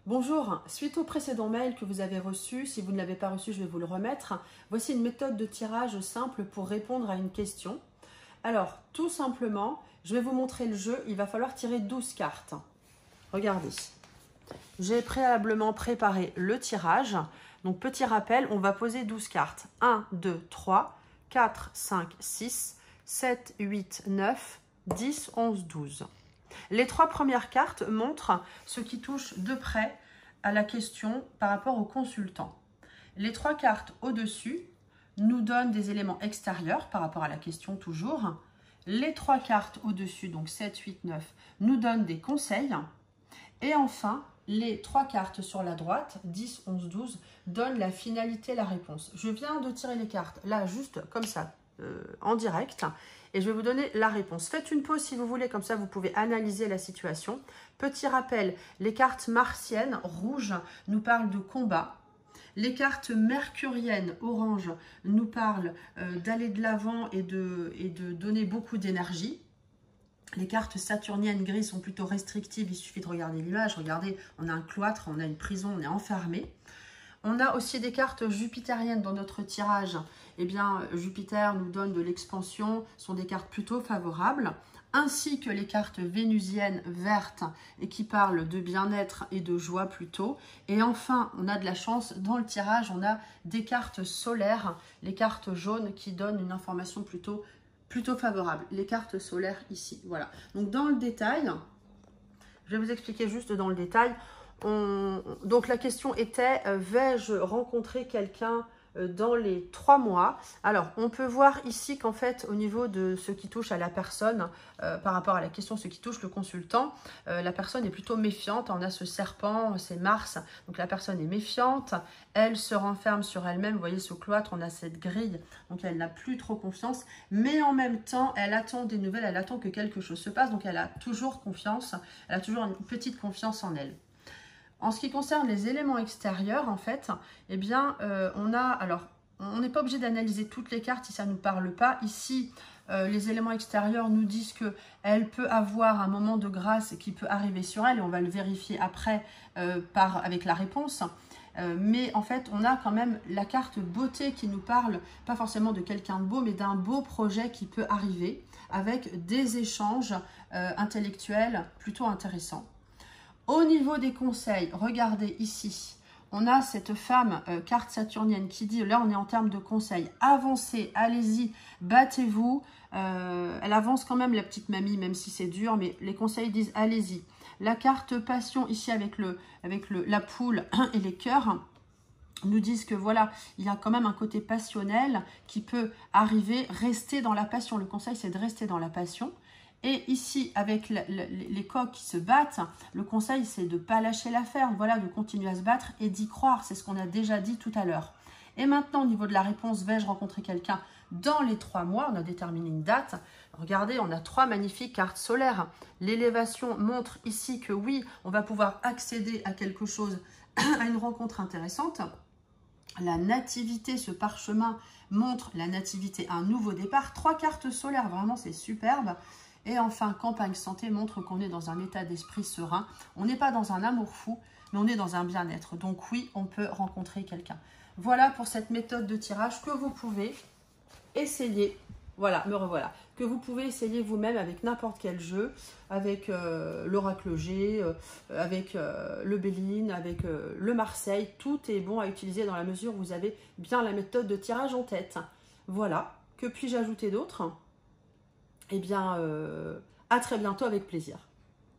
Bonjour, suite au précédent mail que vous avez reçu, si vous ne l'avez pas reçu, je vais vous le remettre. Voici une méthode de tirage simple pour répondre à une question. Alors, tout simplement, je vais vous montrer le jeu. Il va falloir tirer 12 cartes. Regardez. J'ai préalablement préparé le tirage. Donc, petit rappel, on va poser 12 cartes. 1, 2, 3, 4, 5, 6, 7, 8, 9, 10, 11, 12. Les trois premières cartes montrent ce qui touche de près à la question par rapport au consultant. Les trois cartes au-dessus nous donnent des éléments extérieurs par rapport à la question toujours. Les trois cartes au-dessus, donc 7, 8, 9, nous donnent des conseils. Et enfin, les trois cartes sur la droite, 10, 11, 12, donnent la finalité, la réponse. Je viens de tirer les cartes, là, juste comme ça, en direct, et je vais vous donner la réponse. Faites une pause si vous voulez, comme ça vous pouvez analyser la situation. Petit rappel, les cartes martiennes, rouge, nous parlent de combat. Les cartes mercuriennes, orange, nous parlent d'aller de l'avant et de donner beaucoup d'énergie. Les cartes saturniennes grises sont plutôt restrictives, il suffit de regarder l'image. Regardez, on a un cloître, on a une prison, on est enfermé. On a aussi des cartes jupitériennes dans notre tirage. Eh bien, Jupiter nous donne de l'expansion, sont des cartes plutôt favorables, ainsi que les cartes vénusiennes vertes et qui parlent de bien-être et de joie plutôt. Et enfin, on a de la chance, dans le tirage, on a des cartes solaires, les cartes jaunes qui donnent une information plutôt favorable. Les cartes solaires ici, voilà. Donc, dans le détail, je vais vous expliquer juste dans le détail. Donc la question était, vais-je rencontrer quelqu'un dans les 3 mois? Alors, on peut voir ici qu'en fait, au niveau de ce qui touche à la personne, par rapport à la question, ce qui touche le consultant, la personne est plutôt méfiante. On a ce serpent, c'est Mars, donc la personne est méfiante, elle se renferme sur elle-même. Vous voyez ce cloître, on a cette grille, donc elle n'a plus trop confiance, mais en même temps, elle attend des nouvelles, elle attend que quelque chose se passe, donc elle a toujours confiance, elle a toujours une petite confiance en elle. En ce qui concerne les éléments extérieurs, en fait, eh bien, on n'est pas obligé d'analyser toutes les cartes si ça ne nous parle pas. Ici, les éléments extérieurs nous disent qu'elle peut avoir un moment de grâce qui peut arriver sur elle, et on va le vérifier après avec la réponse. Mais en fait, on a quand même la carte beauté qui nous parle, pas forcément de quelqu'un de beau, mais d'un beau projet qui peut arriver avec des échanges intellectuels plutôt intéressants. Au niveau des conseils, regardez ici, on a cette femme, carte saturnienne, qui dit, là on est en termes de conseils, avancez, allez-y, battez-vous. Elle avance quand même la petite mamie, même si c'est dur, mais les conseils disent allez-y. La carte passion, ici avec la poule et les cœurs, nous disent que voilà, il y a quand même un côté passionnel qui peut arriver, rester dans la passion. Le conseil, c'est de rester dans la passion. Et ici, avec les coqs qui se battent, le conseil, c'est de ne pas lâcher l'affaire, voilà, de continuer à se battre et d'y croire. C'est ce qu'on a déjà dit tout à l'heure. Et maintenant, au niveau de la réponse, vais-je rencontrer quelqu'un dans les 3 mois? On a déterminé une date. Regardez, on a 3 magnifiques cartes solaires. L'élévation montre ici que oui, on va pouvoir accéder à quelque chose, à une rencontre intéressante. La nativité, ce parchemin montre la nativité, un nouveau départ. 3 cartes solaires, vraiment, c'est superbe. Et enfin, campagne santé montre qu'on est dans un état d'esprit serein. On n'est pas dans un amour fou, mais on est dans un bien-être. Donc oui, on peut rencontrer quelqu'un. Voilà pour cette méthode de tirage que vous pouvez essayer. Voilà, me revoilà. Que vous pouvez essayer vous-même avec n'importe quel jeu, avec l'Oracle G, avec le Béline, avec le Marseille. Tout est bon à utiliser dans la mesure où vous avez bien la méthode de tirage en tête. Voilà. Que puis-je ajouter d'autre ? Eh bien, à très bientôt avec plaisir.